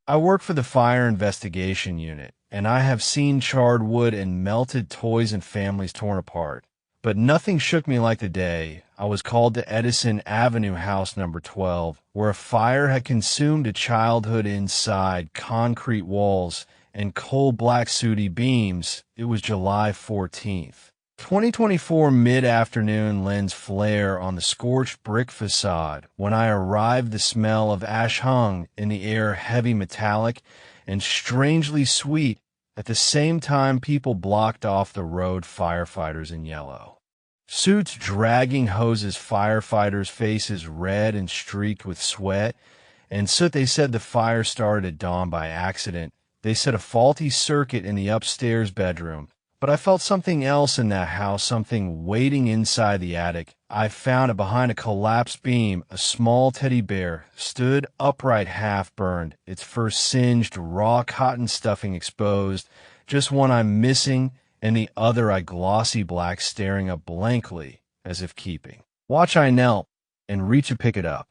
I work for the fire investigation unit, and I have seen charred wood and melted toys and families torn apart. But nothing shook me like the day I was called to Edison Avenue House number 12, where a fire had consumed a childhood inside concrete walls and cold black sooty beams. It was July 14th. 2024 mid-afternoon lends flare on the scorched brick facade. When I arrived, the smell of ash hung in the air, heavy metallic and strangely sweet. At the same time, people blocked off the road, firefighters in yellow suits dragging hoses, firefighters' faces red and streaked with sweat and soot. They said the fire started at dawn by accident. They said a faulty circuit in the upstairs bedroom. But I felt something else in that house, something waiting inside the attic. I found it behind a collapsed beam. A small teddy bear stood upright, half burned, its fur singed, raw cotton stuffing exposed, just one eye missing, and the other eye glossy black, staring up blankly, as if keeping watch. I knelt and reached to pick it up,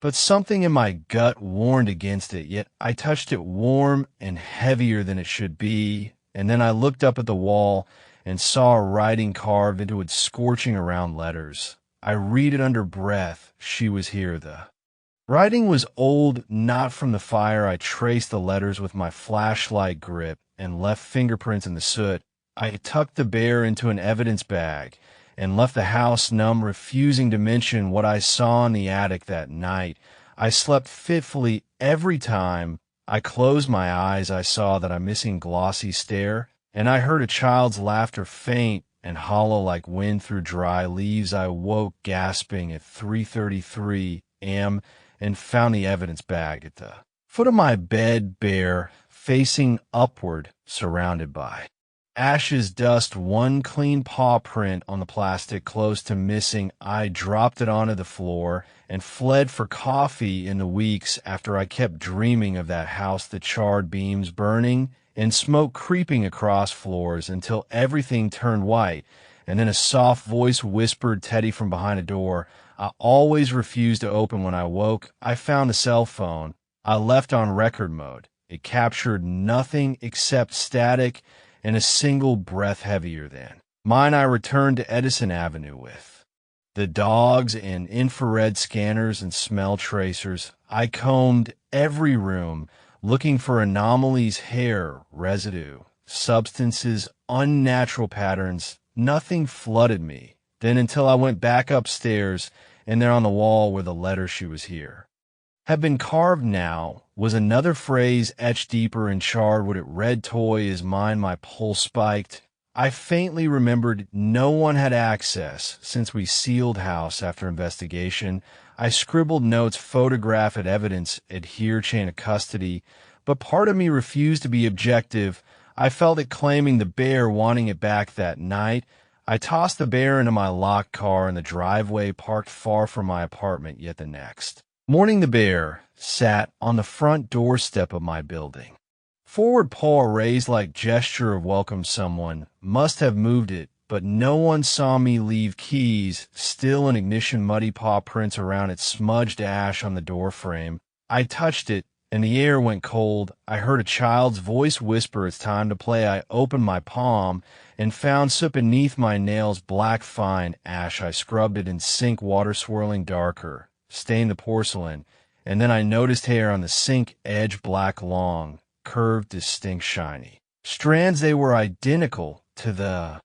but something in my gut warned against it, yet I touched it, warm and heavier than it should be. And then I looked up at the wall and saw a writing carved into its scorching around letters. I read it under breath. She was here. The writing was old, not from the fire. I traced the letters with my flashlight grip and left fingerprints in the soot. I tucked the bear into an evidence bag and left the house numb, refusing to mention what I saw in the attic that night. I slept fitfully every time I closed my eyes. I saw that missing glossy stare, and I heard a child's laughter, faint and hollow like wind through dry leaves. I woke gasping at 3:33 a.m. and found the evidence bag at the foot of my bed, bare, facing upward, surrounded by ashes, dust, one clean paw print on the plastic close to missing. I dropped it onto the floor and fled for coffee in the weeks after. I kept dreaming of that house, the charred beams burning and smoke creeping across floors until everything turned white. And then a soft voice whispered, Teddy, from behind a door I always refused to open. When I woke, I found the cell phone I left on record mode. It captured nothing except static and a single breath heavier than mine. I returned to Edison Avenue with the dogs and infrared scanners and smell tracers. I combed every room looking for anomalies, hair, residue, substances, unnatural patterns. Nothing flooded me. Then until I went back upstairs, and there on the wall where the letter "She was here" had been carved now was another phrase etched deeper and charred. What it read, "Toy is mine." My pulse spiked. I faintly remembered no one had access since we sealed house after investigation. I scribbled notes, photograph it, evidence, adhere, chain of custody. But part of me refused to be objective. I felt it claiming the bear, wanting it back that night. I tossed the bear into my locked car in the driveway parked far from my apartment. Yet the next morning, the bear sat on the front doorstep of my building. Forward paw raised like gesture of welcome. Someone must have moved it, but no one saw me leave. Keys still in ignition, muddy paw prints around it, smudged ash on the door frame. I touched it, and the air went cold. I heard a child's voice whisper, "It's time to play." I opened my palm and found soot beneath my nails, black fine ash. I scrubbed it in sink water, swirling darker, stained the porcelain, and then I noticed hair on the sink edge, black, long, curved, distinct, shiny strands. They were identical to the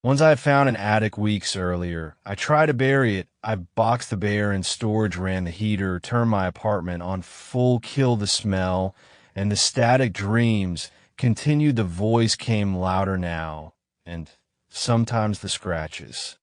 ones I had found in attic weeks earlier. I tried to bury it. I boxed the bear in storage, ran the heater, turned my apartment on full, killed the smell, and the static dreams continued. The voice came louder now, and sometimes the scratches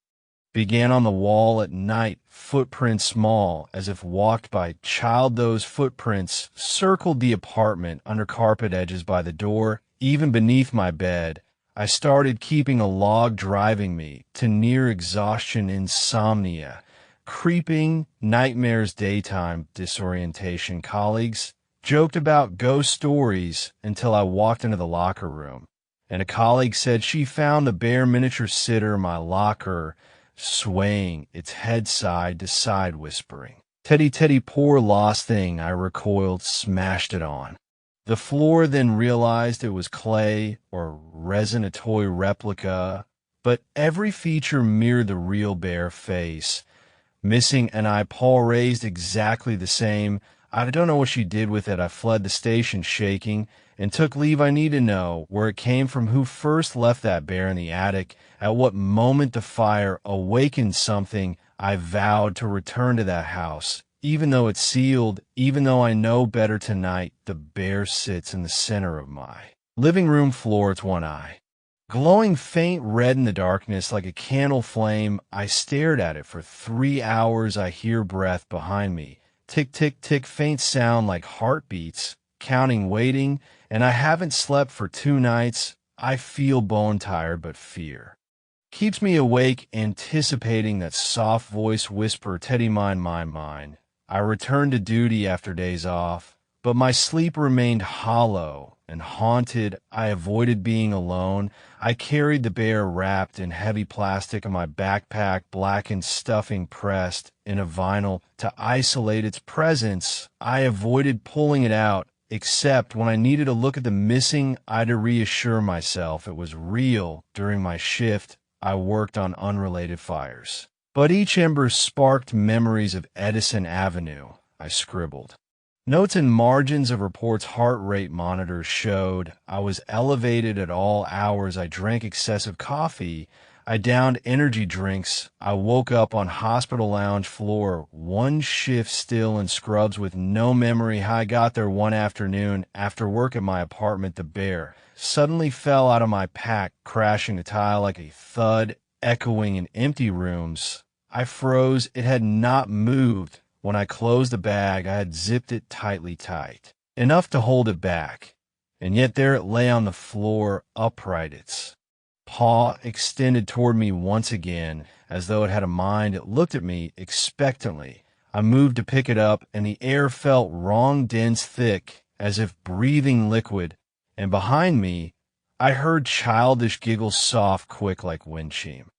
began on the wall at night, footprints small, as if walked by child. Those footprints circled the apartment, under carpet edges, by the door, even beneath my bed. I started keeping a log, driving me to near exhaustion, insomnia, creeping nightmares, daytime disorientation. Colleagues joked about ghost stories until I walked into the locker room, and a colleague said she found the bear miniature sitter in my locker, swaying its head side to side, whispering, "Teddy, Teddy, poor lost thing." I recoiled, smashed it on The floor then realized it was clay or resin, a toy replica, but every feature mirrored the real bear face. Missing an eyeball raised exactly the same. I don't know what she did with it. I fled the station shaking and took leave. I need to know where it came from, who first left that bear in the attic, at what moment the fire awakened something. I vowed to return to that house. Even though it's sealed, even though I know better tonight, the bear sits in the center of my living room floor. It's one eye, glowing faint red in the darkness like a candle flame. I stared at it for 3 hours. I hear breath behind me. Tick, tick, tick, faint sound like heartbeats, counting, waiting, and I haven't slept for 2 nights. I feel bone tired, but fear keeps me awake, anticipating that soft voice whisper, Teddy, mine. I returned to duty after days off, but my sleep remained hollow and haunted. I avoided being alone. I carried the bear wrapped in heavy plastic in my backpack, blackened stuffing pressed in a vinyl to isolate its presence. I avoided pulling it out, except when I needed to look at the missing eye to reassure myself it was real. During my shift, I worked on unrelated fires, but each ember sparked memories of Edison Avenue. I scribbled notes in margins of reports. Heart rate monitors showed I was elevated at all hours. I drank excessive coffee. I downed energy drinks. I woke up on hospital lounge floor, one shift still in scrubs with no memory how I got there. One afternoon after work at my apartment, the bear suddenly fell out of my pack, crashing a tile like a thud, echoing in empty rooms. I froze. It had not moved. When I closed the bag, I had zipped it tightly tight, enough to hold it back, and yet there it lay on the floor, upright, its paw extended toward me once again, as though it had a mind. It looked at me expectantly. I moved to pick it up, and the air felt wrong, dense, thick, as if breathing liquid, and behind me, I heard childish giggles, soft, quick, like wind chime.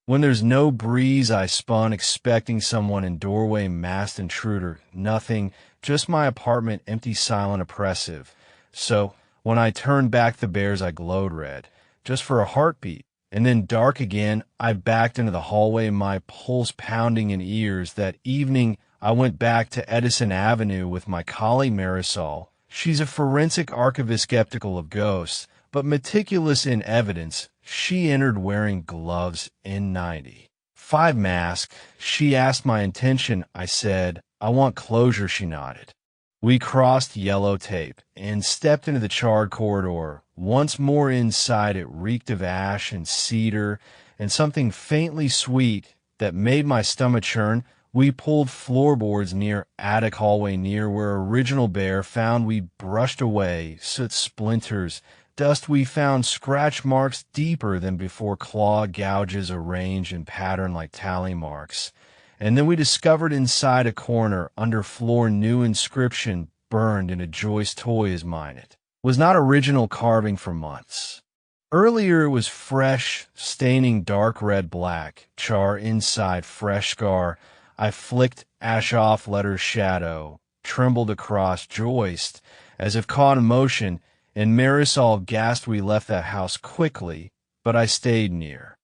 When there's no breeze, I spun, expecting someone in doorway, masked intruder. Nothing, just my apartment, empty, silent, oppressive. So, when I turned back the bears, I glowed red, just for a heartbeat. And then dark again, I backed into the hallway, my pulse pounding in ears. That evening, I went back to Edison Avenue with my colleague Marisol. She's a forensic archivist, skeptical of ghosts, but meticulous in evidence. She entered wearing gloves, N95 mask. She asked my intention. I said, I want closure. She nodded. We crossed yellow tape and stepped into the charred corridor. Once more inside, it reeked of ash and cedar and something faintly sweet that made my stomach churn. We pulled floorboards near attic hallway near where original bear found. We brushed away soot, splinters, dust. We found scratch marks deeper than before, claw gouges arranged in pattern like tally marks. And then we discovered inside a corner, under floor, new inscription burned in a Joyce toy is mine. It was not original carving for months. Earlier it was fresh, staining dark red black, char inside, fresh scar. I flicked ash off, letters shadow, trembled across, Joyce, as if caught in motion, and Marisol gasped. We left that house quickly, but I stayed near.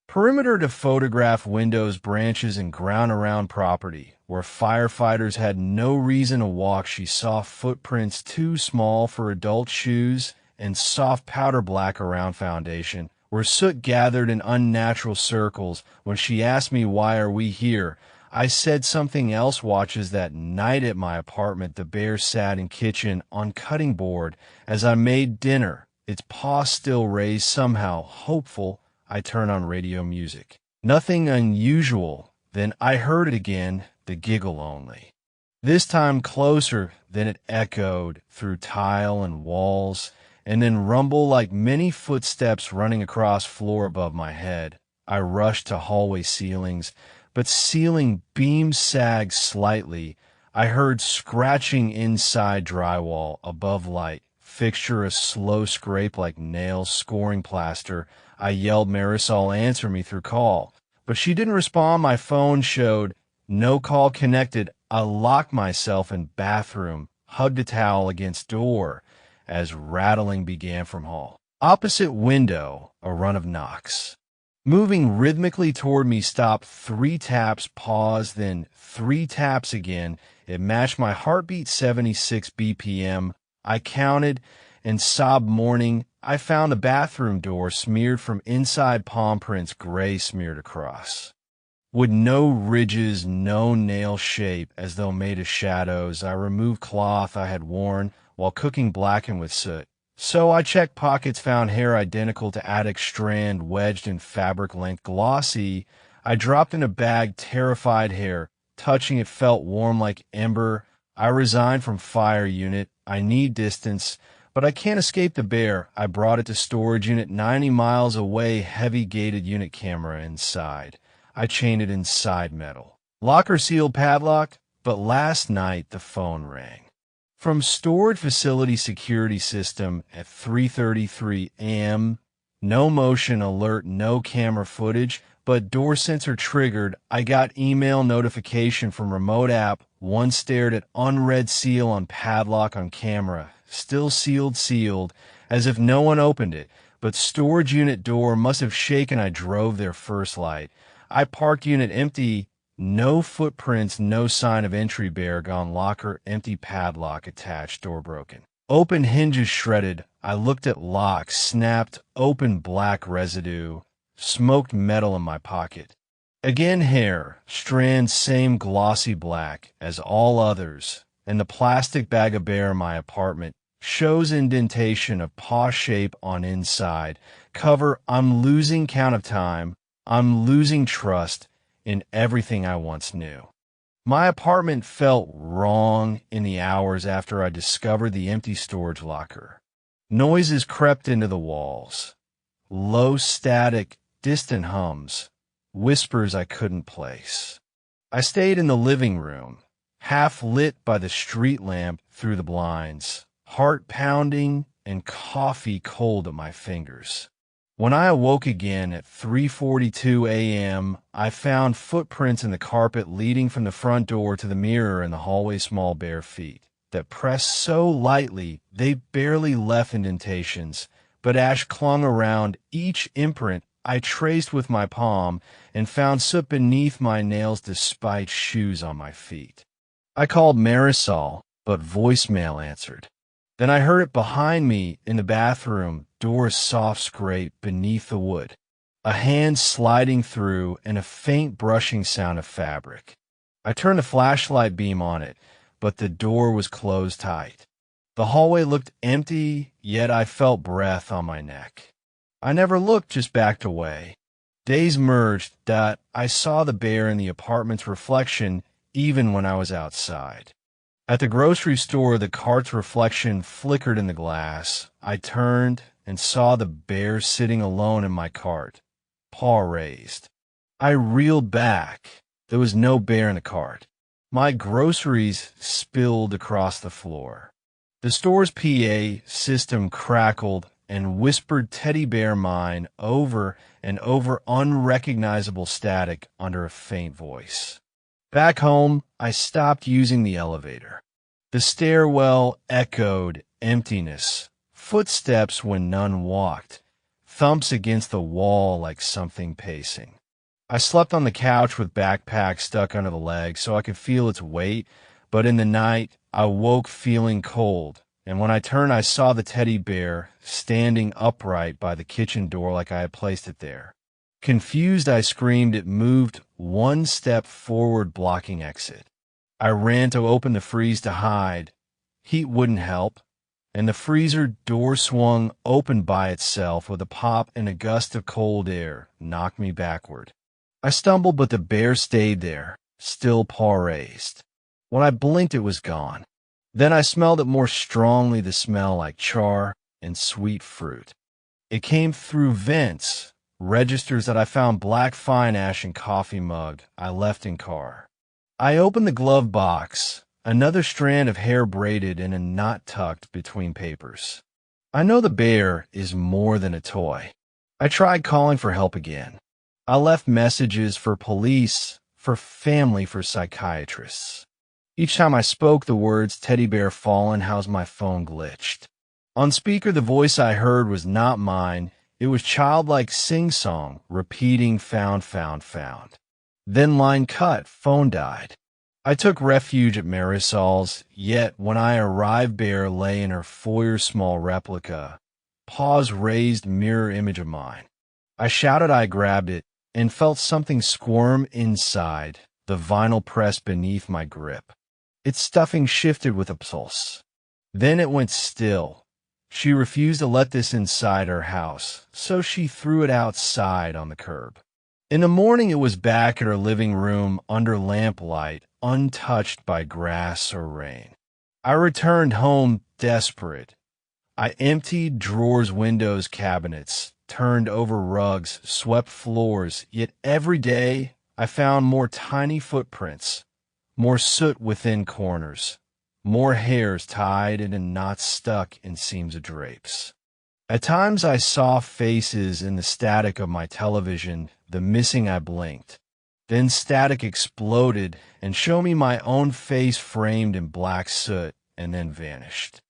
Perimeter to photograph windows, branches, and ground around property. Where firefighters had no reason to walk, she saw footprints too small for adult shoes and soft powder black around foundation. Where soot gathered in unnatural circles. When she asked me, why are we here? I said something else. Watches that night at my apartment, the bear sat in kitchen on cutting board as I made dinner, its paw still raised, somehow hopeful. I turn on radio music. Nothing unusual. Then I heard it again, the giggle only. This time closer. Then it echoed through tile and walls, and then rumble like many footsteps running across floor above my head. I rushed to hallway ceilings, but ceiling beams sagged slightly. I heard scratching inside drywall, above light. Fixture a slow scrape like nails scoring plaster. I yelled, Marisol, answer me through call. But she didn't respond. My phone showed no call connected. I locked myself in bathroom, hugged a towel against door, as rattling began from hall. Opposite window, a run of knocks. Moving rhythmically toward me, stopped 3 taps, pause, then 3 taps again. It matched my heartbeat, 76 BPM. I counted and sobbed, mourning. I found the bathroom door smeared from inside, palm prints gray smeared across. With no ridges, no nail shape, as though made of shadows, I removed cloth I had worn while cooking, blackened with soot. So I checked pockets, found hair identical to attic strand wedged in fabric length, glossy. I dropped in a bag, terrified hair. Touching it felt warm like ember. I resigned from fire unit. I need distance, but I can't escape the bear. I brought it to storage unit 90 miles away, heavy gated unit, camera inside. I chained it inside metal. Locker sealed, padlock, but last night the phone rang. From storage facility security system at 3:33 a.m. No motion alert, no camera footage, but door sensor triggered. I got email notification from remote app. One stared at unread seal on padlock on camera. Still sealed, as if no one opened it. But storage unit door must have shaken. I drove there, first light. I parked unit empty. No footprints, no sign of entry, bear gone, locker empty, padlock attached, door broken. Open hinges shredded. I looked at lock, snapped, open, black residue, smoked metal in my pocket. Again hair, strand same glossy black as all others, and the plastic bag of bear in my apartment shows indentation of paw shape on inside. Cover, I'm losing count of time. I'm losing trust in everything I once knew. My apartment felt wrong in the hours after I discovered the empty storage locker. Noises crept into the walls. Low static, distant hums, whispers I couldn't place. I stayed in the living room, half lit by the street lamp through the blinds, heart pounding and coffee cold at my fingers. When I awoke again at 3:42 a.m., I found footprints in the carpet leading from the front door to the mirror in the hallway, small bare feet that pressed so lightly they barely left indentations, but ash clung around each imprint. I traced with my palm and found soot beneath my nails despite shoes on my feet. I called Marisol, but voicemail answered. Then I heard it behind me in the bathroom, door's soft scrape beneath the wood, a hand sliding through, and a faint brushing sound of fabric. I turned the flashlight beam on it, but the door was closed tight. The hallway looked empty, yet I felt breath on my neck. I never looked, just backed away. Days merged that I saw the bear in the apartment's reflection even when I was outside. At the grocery store, the cart's reflection flickered in the glass. I turned and saw the bear sitting alone in my cart, paw raised. I reeled back. There was no bear in the cart. My groceries spilled across the floor. The store's PA system crackled and whispered teddy bear mine over and over, unrecognizable static under a faint voice. Back home, I stopped using the elevator. The stairwell echoed emptiness, footsteps when none walked, thumps against the wall like something pacing. I slept on the couch with backpack stuck under the legs so I could feel its weight, but in the night I woke feeling cold, and when I turned I saw the teddy bear standing upright by the kitchen door like I had placed it there. Confused, I screamed. It moved one step forward, blocking exit. I ran to open the freeze to hide. Heat wouldn't help, and the freezer door swung open by itself with a pop, and a gust of cold air knocked me backward. I stumbled, but the bear stayed there, still paw raised. When I blinked, it was gone. Then I smelled it more strongly, the smell like char and sweet fruit. It came through vents, registers that I found, black fine ash and coffee mug I left in car. I opened the glove box, another strand of hair braided in a knot tucked between papers. I know the bear is more than a toy. I tried calling for help again. I left messages for police, for family, for psychiatrists. Each time I spoke the words teddy bear fallen, how's my phone glitched. On speaker, the voice I heard was not mine. It was childlike sing-song, repeating found, found, found. Then line cut, phone died. I took refuge at Marisol's, yet when I arrived, Bear lay in her foyer small replica, paws raised mirror image of mine. I shouted, I grabbed it, and felt something squirm inside, the vinyl pressed beneath my grip. Its stuffing shifted with a pulse. Then it went still. She refused to let this inside her house, so she threw it outside on the curb. In the morning, it was back at her living room under lamplight, untouched by grass or rain. I returned home desperate. I emptied drawers, windows, cabinets, turned over rugs, swept floors, yet every day I found more tiny footprints, more soot within corners, more hairs tied and knots stuck in seams of drapes. At times I saw faces in the static of my television, the missing I blinked. Then static exploded and showed me my own face framed in black soot and then vanished.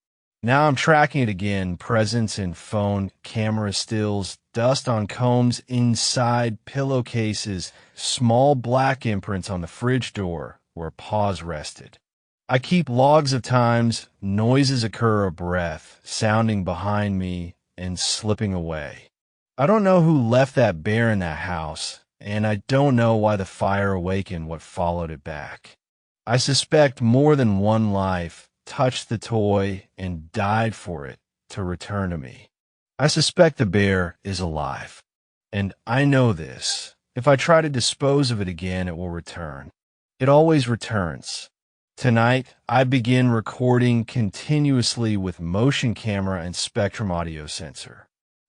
Now I'm tracking it again, presence in phone, camera stills, dust on combs inside pillowcases, small black imprints on the fridge door where paws rested. I keep logs of times, noises occur, a breath, sounding behind me and slipping away. I don't know who left that bear in that house, and I don't know why the fire awakened what followed it back. I suspect more than one life touched the toy and died for it to return to me. I suspect the bear is alive, and I know this. If I try to dispose of it again, it will return. It always returns. Tonight, I begin recording continuously with motion camera and Spectrum audio sensor.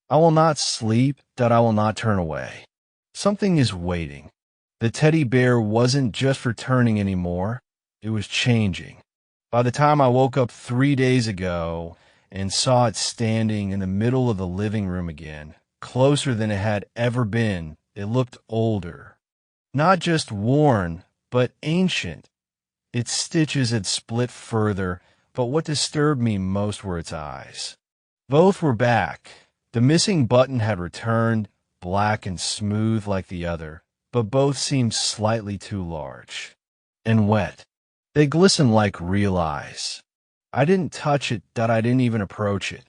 I will not sleep, that I will not turn away. Something is waiting. The teddy bear wasn't just returning anymore, it was changing. By the time I woke up 3 days ago and saw it standing in the middle of the living room again, closer than it had ever been, it looked older. Not just worn, but ancient. Its stitches had split further, but what disturbed me most were its eyes. Both were back. The missing button had returned, black and smooth like the other, but both seemed slightly too large. And wet. They glistened like real eyes. I didn't touch it, that I didn't even approach it.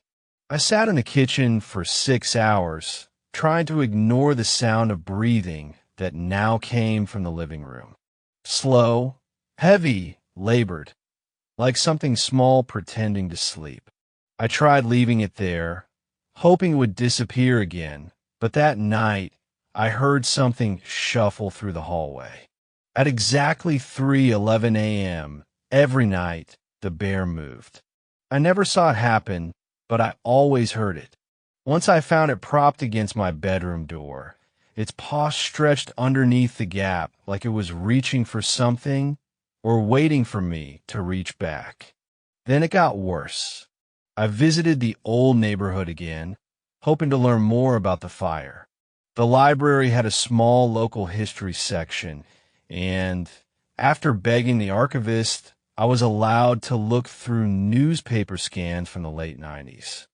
I sat in the kitchen for 6 hours, trying to ignore the sound of breathing that now came from the living room. Slow, heavy, labored, like something small pretending to sleep. I tried leaving it there, hoping it would disappear again, but that night I heard something shuffle through the hallway. At exactly 3:11 a.m., every night, the bear moved. I never saw it happen, but I always heard it. Once I found it propped against my bedroom door, its paw stretched underneath the gap like it was reaching for something or waiting for me to reach back. Then it got worse. I visited the old neighborhood again, hoping to learn more about the fire. The library had a small local history section, and after begging the archivist, I was allowed to look through newspaper scans from the late 90s.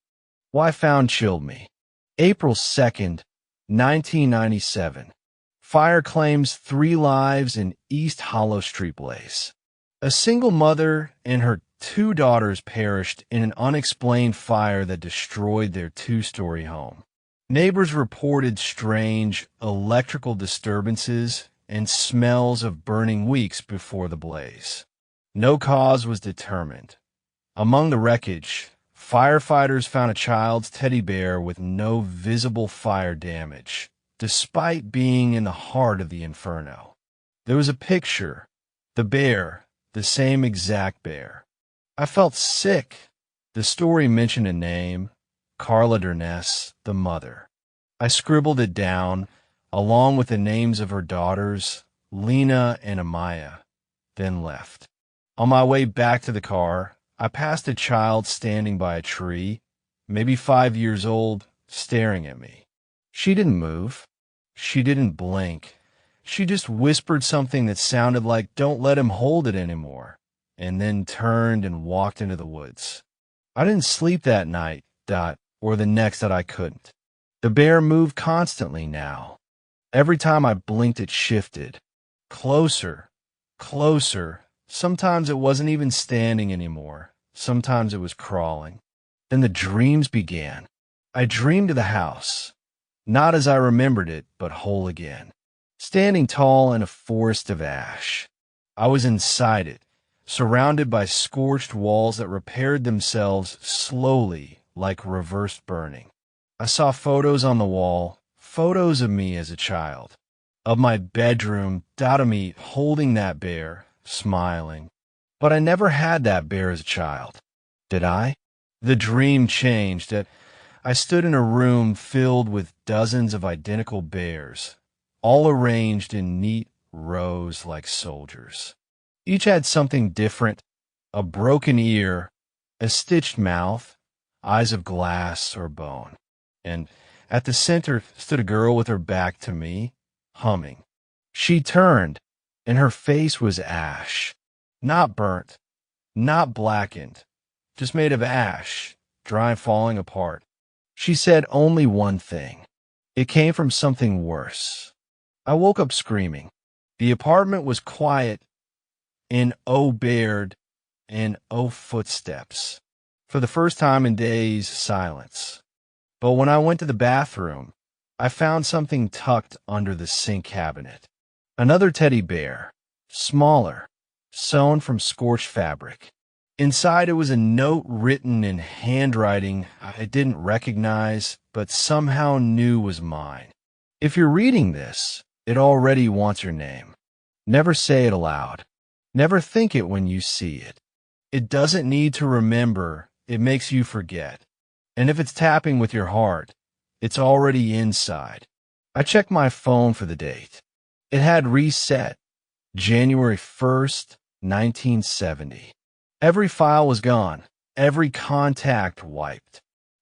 What I found chilled me. April 2nd, 1997. Fire claims 3 lives in East Hollow Street blaze. A single mother and her 2 daughters perished in an unexplained fire that destroyed their 2-story home. Neighbors reported strange electrical disturbances and smells of burning weeks before the blaze. No cause was determined. Among the wreckage, firefighters found a child's teddy bear with no visible fire damage, despite being in the heart of the inferno. There was a picture, the bear, the same exact bear. I felt sick. The story mentioned a name, Carla Durness, the mother. I scribbled it down, along with the names of her daughters, Lena and Amaya, then left. On my way back to the car, I passed a child standing by a tree, maybe 5 years old, staring at me. She didn't move. She didn't blink. She just whispered something that sounded like, "Don't let him hold it anymore," and then turned and walked into the woods. I didn't sleep that night, or the next that I couldn't. The bear moved constantly now. Every time I blinked, it shifted. Closer, closer. Sometimes it wasn't even standing anymore. Sometimes it was crawling. Then the dreams began. I dreamed of the house, not as I remembered it, but whole again, standing tall in a forest of ash. I was inside it, surrounded by scorched walls that repaired themselves slowly like reversed burning. I saw photos on the wall, photos of me as a child, of my bedroom, of me holding that bear, smiling. But I never had that bear as a child. Did I? The dream changed. I stood in a room filled with dozens of identical bears, all arranged in neat rows like soldiers. Each had something different: a broken ear, a stitched mouth, eyes of glass or bone. And at the center stood a girl with her back to me, humming. She turned, and her face was ash, not burnt, not blackened, just made of ash, dry and falling apart. She said only one thing. It came from something worse. I woke up screaming. The apartment was quiet, in bared and footsteps. For the first time in days, silence. But when I went to the bathroom, I found something tucked under the sink cabinet. Another teddy bear, smaller, sewn from scorched fabric. Inside it was a note written in handwriting I didn't recognize, but somehow knew was mine. If you're reading this, it already wants your name. Never say it aloud. Never think it when you see it. It doesn't need to remember, it makes you forget. And if it's tapping with your heart, it's already inside. I checked my phone for the date. It had reset, January 1st, 1970. Every file was gone, every contact wiped.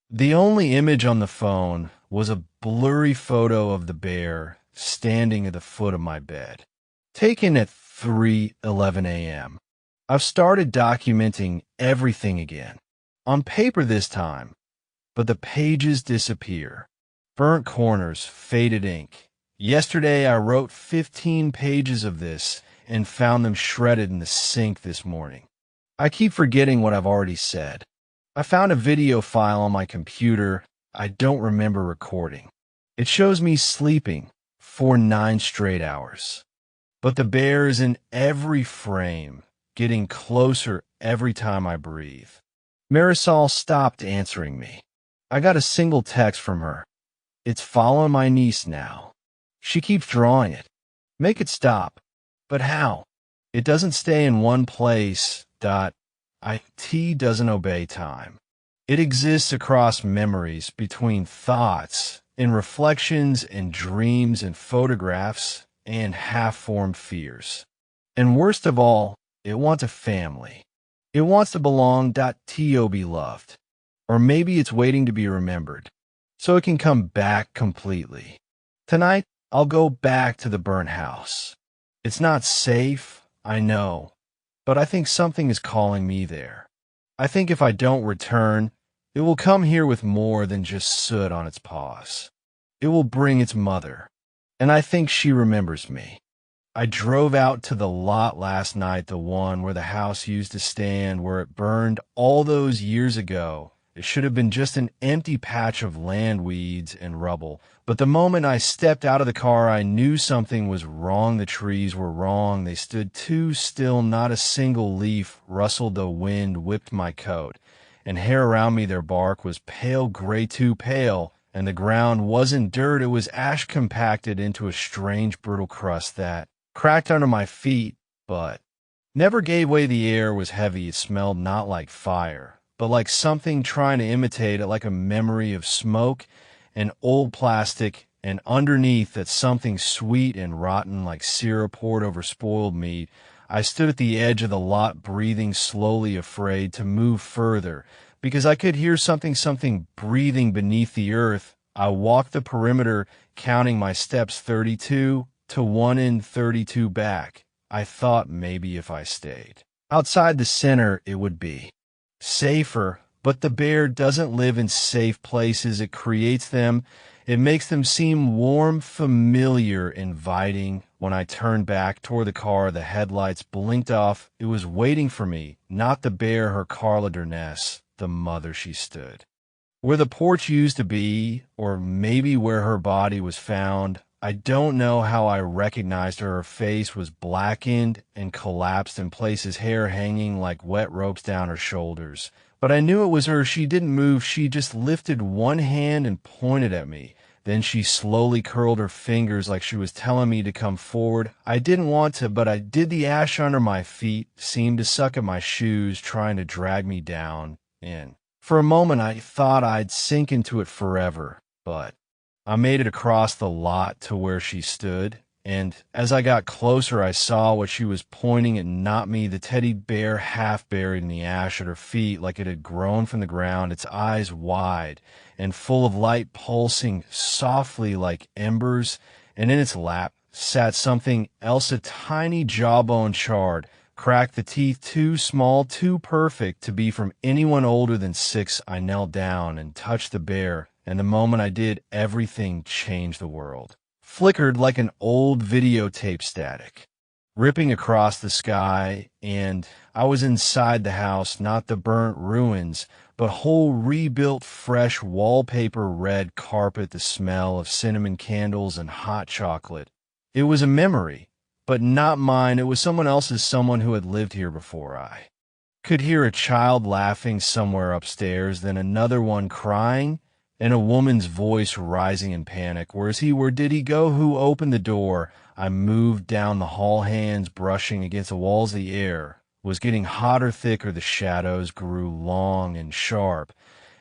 The only image on the phone was a blurry photo of the bear standing at the foot of my bed, taken at 3:11 a.m. I've started documenting everything again, on paper this time, but the pages disappear. Burnt corners, faded ink. Yesterday I wrote 15 pages of this and found them shredded in the sink this morning. I keep forgetting what I've already said. I found a video file on my computer I don't remember recording. It shows me sleeping for 9 straight hours. But the bear is in every frame, getting closer every time I breathe. Marisol stopped answering me. I got a single text from her. It's following my niece now. She keeps drawing it. Make it stop. But how? It doesn't stay in one place. It doesn't obey time. It exists across memories, between thoughts, in reflections and dreams and photographs and half-formed fears. And worst of all, it wants a family. It wants to belong. To be loved. Or maybe it's waiting to be remembered, so it can come back completely. Tonight, I'll go back to the burnt house. It's not safe, I know, but I think something is calling me there. I think if I don't return, it will come here with more than just soot on its paws. It will bring its mother, and I think she remembers me. I drove out to the lot last night, the one where the house used to stand, where it burned all those years ago. It should have been just an empty patch of land weeds and rubble. But the moment I stepped out of the car, I knew something was wrong. The trees were wrong. They stood too still. Not a single leaf rustled. The wind whipped my coat, and hair around me, their bark was pale gray, too pale, and the ground wasn't dirt. It was ash compacted into a strange, brittle crust that cracked under my feet, but never gave way. The air was heavy. It smelled not like fire, but like something trying to imitate it, like a memory of smoke and old plastic, and underneath that something sweet and rotten like syrup poured over spoiled meat. I stood at the edge of the lot, breathing slowly, afraid to move further, because I could hear something breathing beneath the earth. I walked the perimeter, counting my steps, 32 to 1 in 32 back. I thought maybe if I stayed outside the center, it would be safer, But the bear doesn't live in safe places. It creates them. It makes them seem warm, familiar, inviting. When I turned back toward the car, the headlights blinked off. It was waiting for me, not the bear, her Carla Derness, the mother she stood. Where the porch used to be, or maybe where her body was found, I don't know how I recognized her. Her face was blackened and collapsed in places, hair hanging like wet ropes down her shoulders. But I knew it was her. She didn't move. She just lifted one hand and pointed at me. Then she slowly curled her fingers like she was telling me to come forward. I didn't want to, but I did. The ash under my feet seemed to suck at my shoes, trying to drag me down in. For a moment, I thought I'd sink into it forever, but I made it across the lot to where she stood, and as I got closer, I saw what she was pointing at, not me, the teddy bear half buried in the ash at her feet like it had grown from the ground, its eyes wide and full of light pulsing softly like embers, and in its lap sat something else, a tiny jawbone charred, cracked, the teeth too small, too perfect to be from anyone older than 6. I knelt down and touched the bear, and the moment I did, everything changed. The world flickered like an old videotape static, ripping across the sky, and I was inside the house, not the burnt ruins, but whole rebuilt, fresh wallpaper, red carpet, the smell of cinnamon candles and hot chocolate. It was a memory, but not mine. It was someone else's, someone who had lived here before. I could hear a child laughing somewhere upstairs, then another one crying, and a woman's voice rising in panic. Where's he? Where did he go? Who opened the door? I moved down the hall, hands brushing against the walls. The air was getting hotter, thicker. The shadows grew long and sharp,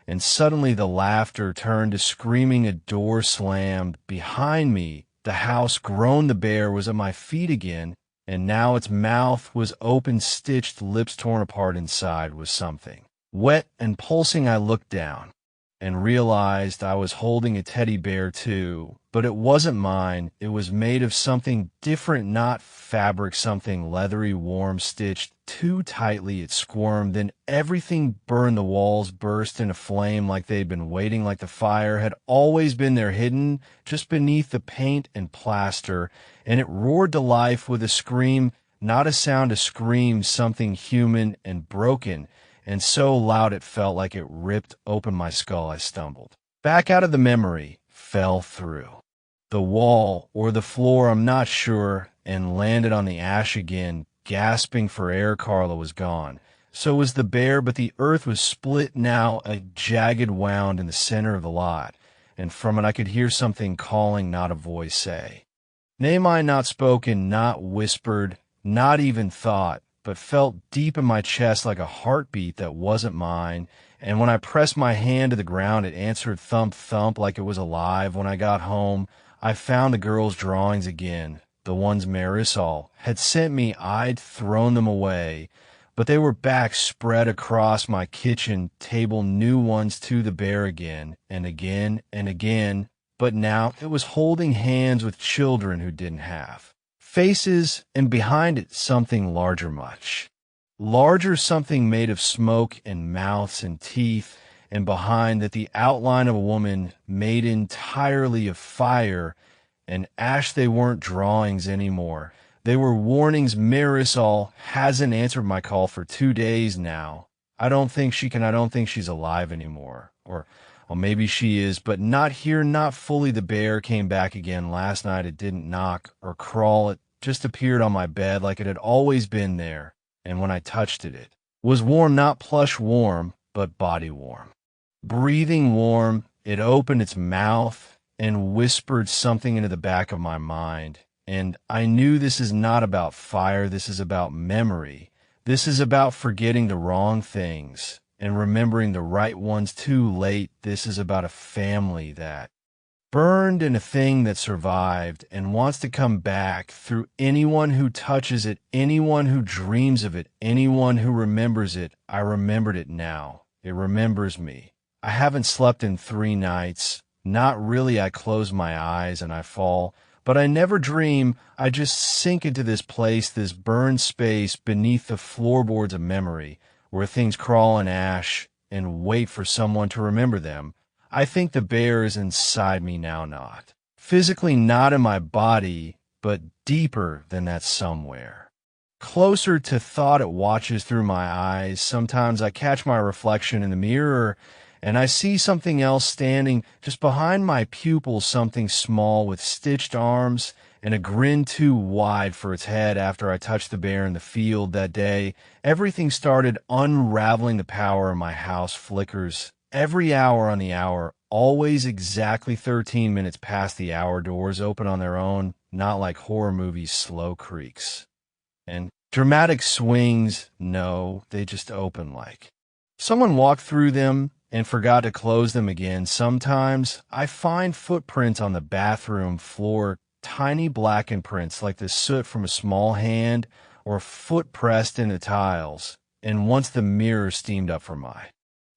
and suddenly the laughter turned to screaming. A door slammed behind me. The house groaned. The bear was at my feet again, and now its mouth was open, stitched, lips torn apart. Inside was something wet and pulsing. I looked down and realized I was holding a teddy bear too, but it wasn't mine. It was made of something different, not fabric, something leathery, warm, stitched too tightly. It squirmed, then everything burned. The walls burst into flame like they'd been waiting, like the fire had always been there, hidden just beneath the paint and plaster, and it roared to life with a scream, not a sound, a scream, something human and broken, and so loud it felt like it ripped open my skull. I stumbled back out of the memory, fell through the wall or the floor, I'm not sure, and landed on the ash again, gasping for air. Carla was gone. So was the bear, but the earth was split now, a jagged wound in the center of the lot, and from it I could hear something calling, not a voice say. Name I not spoken, not whispered, not even thought, but felt deep in my chest like a heartbeat that wasn't mine, and when I pressed my hand to the ground, it answered thump, thump, like it was alive. When I got home, I found the girls' drawings again, the ones Marisol had sent me. I'd thrown them away, but they were back, spread across my kitchen table, new ones to the bear again, and again, and again, but now it was holding hands with children who didn't have faces, and behind it something larger, much larger, something made of smoke and mouths and teeth, and behind that the outline of a woman made entirely of fire and ash. They weren't drawings anymore. They were warnings. Marisol hasn't answered my call for 2 days now. I don't think she can. I don't think she's alive anymore. Or well, maybe she is, but not here, not fully. The bear came back again last night. It didn't knock or crawl. It just appeared on my bed like it had always been there. And when I touched it, it was warm, not plush warm, but body warm. Breathing warm. It opened its mouth and whispered something into the back of my mind. And I knew this is not about fire. This is about memory. This is about forgetting the wrong things and remembering the right ones too late. This is about a family that burned and a thing that survived and wants to come back through anyone who touches it, anyone who dreams of it, anyone who remembers it. I remembered it now. It remembers me. I haven't slept in 3 nights. Not really. I close my eyes and I fall. But I never dream. I just sink into this place, this burned space beneath the floorboards of memory, where things crawl in ash and wait for someone to remember them, I think the bear is inside me now, not physically, not in my body, but deeper than that somewhere. Closer to thought, it watches through my eyes. Sometimes I catch my reflection in the mirror and I see something else standing just behind my pupils, something small with stitched arms and a grin too wide for its head. After I touched the bear in the field that day, everything started unraveling. The power in my house flickers every hour on the hour, always exactly 13 minutes past the hour. Doors open on their own, not like horror movies, slow creaks. And dramatic swings, no, they just open like someone walked through them and forgot to close them again. Sometimes I find footprints on the bathroom floor, tiny blackened prints like the soot from a small hand or a foot pressed into tiles. And once the mirror steamed up from my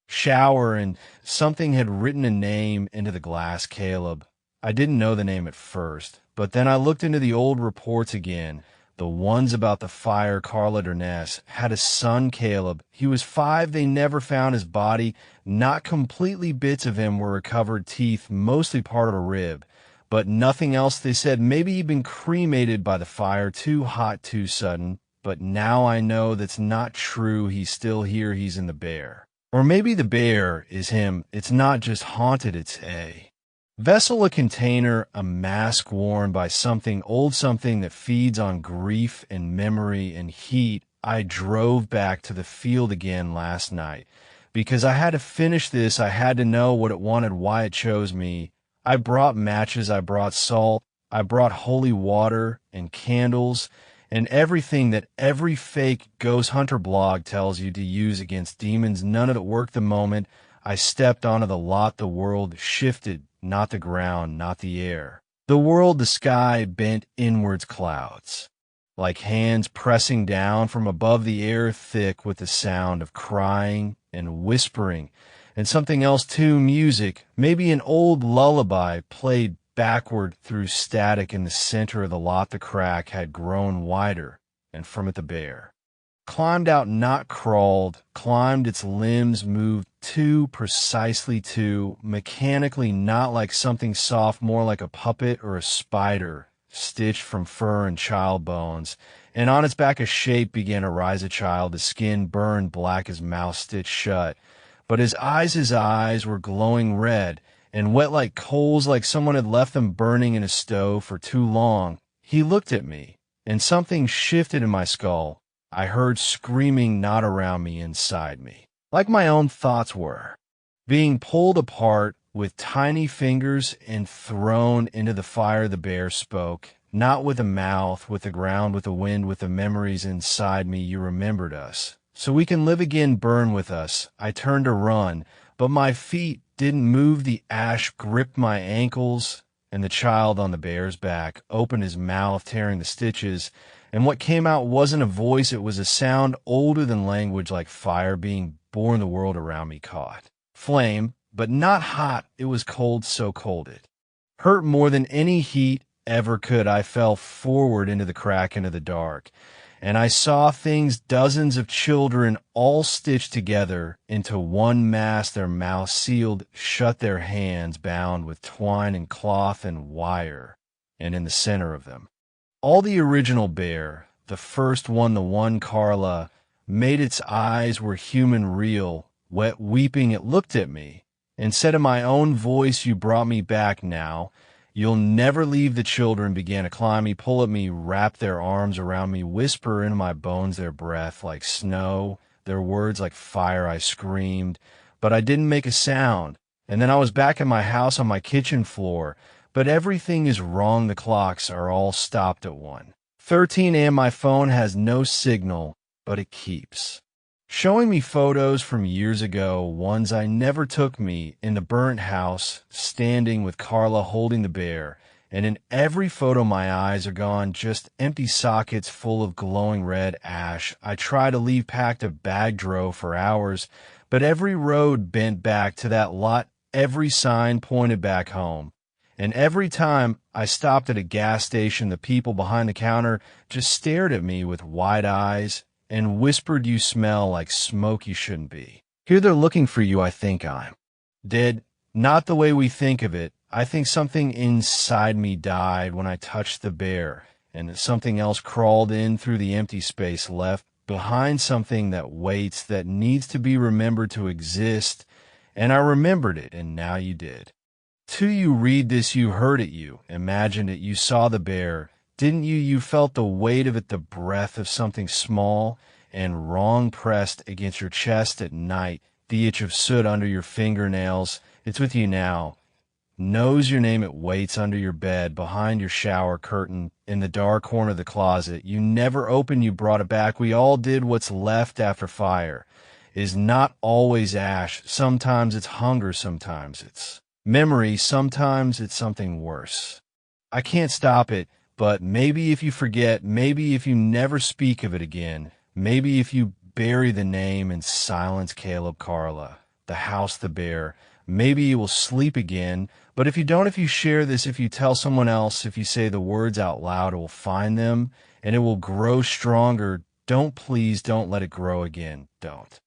shower and something had written a name into the glass, Caleb. I didn't know the name at first, but then I looked into the old reports again. The ones about the fire. Carla Durness had a son, Caleb. He was 5. They never found his body. Not completely. Bits of him were recovered, teeth, mostly part of a rib, but nothing else. They said maybe he'd been cremated by the fire, too hot, too sudden. But now I know that's not true. He's still here. He's in the bear. Or maybe the bear is him. It's not just haunted, it's a vessel, a container, a mask worn by something old, something that feeds on grief and memory and heat. I drove back to the field again last night because I had to finish this. I had to know what it wanted, why it chose me. I brought matches, I brought salt, I brought holy water and candles and everything that every fake ghost hunter blog tells you to use against demons. None of it worked the moment I stepped onto the lot. The world shifted. Not the ground, not the air. The world, the sky bent inwards, clouds, like hands pressing down from above, the air thick with the sound of crying and whispering, and something else too, music, maybe an old lullaby played backward through static. In the center of the lot, the crack had grown wider, and from it the bear climbed out, not crawled, climbed. Its limbs moved too precisely, too mechanically, not like something soft, more like a puppet or a spider stitched from fur and child bones. And on its back a shape began to rise, a child, the skin burned black, his mouth stitched shut. But his eyes were glowing red and wet like coals, like someone had left them burning in a stove for too long. He looked at me, and something shifted in my skull. I heard screaming, not around me, inside me, like my own thoughts were being pulled apart with tiny fingers and thrown into the fire. The bear spoke, not with a mouth, with the ground, with the wind, with the memories inside me. You remembered us, so we can live again, burn with us. I turned to run, but my feet didn't move. The ash gripped my ankles, and the child on the bear's back opened his mouth, tearing the stitches. And what came out wasn't a voice, it was a sound older than language, like fire being born. The world around me caught flame, but not hot. It was cold, so cold it hurt more than any heat ever could. I fell forward into the crack, into the dark, and I saw things, dozens of children all stitched together into one mass, their mouths sealed shut, their hands bound with twine and cloth and wire, and in the center of them all the original bear, the first one, the one Carla made. Its eyes were human, real, wet, weeping. It looked at me and said in my own voice, you brought me back now. You'll never leave the children. Began to climb me, pull at me, wrap their arms around me, whisper into my bones, their breath like snow, their words like fire. I screamed, but I didn't make a sound. And then I was back in my house on my kitchen floor. But everything is wrong. The clocks are all stopped at 1:13 a.m. My phone has no signal, but it keeps showing me photos from years ago, ones I never took, me in the burnt house, standing with Carla holding the bear. And in every photo my eyes are gone, just empty sockets full of glowing red ash. I try to leave, packed a bag, drove for hours, but every road bent back to that lot, every sign pointed back home. And every time I stopped at a gas station, the people behind the counter just stared at me with wide eyes and whispered, you smell like smoke, you shouldn't be Here they're looking for you. I think I'm dead. Not the way we think of it. I think something inside me died when I touched the bear, and something else crawled in through the empty space left behind, something that waits, that needs to be remembered to exist. And I remembered it, and now you did. Till you read this, you heard it, you imagined it, you saw the bear. Didn't you? You felt the weight of it, the breath of something small and wrong pressed against your chest at night, the itch of soot under your fingernails. It's with you now. Knows your name. It waits under your bed, behind your shower curtain, in the dark corner of the closet. You never opened, you brought it back. We all did. What's left after fire is not always ash. Sometimes it's hunger, sometimes it's memory, sometimes it's something worse. I can't stop it, but maybe if you forget, maybe if you never speak of it again, maybe if you bury the name in silence, Caleb, Carla, the house, the bear, maybe you will sleep again. But if you don't, if you share this, if you tell someone else, if you say the words out loud, it will find them and it will grow stronger. Please don't let it grow again. Don't.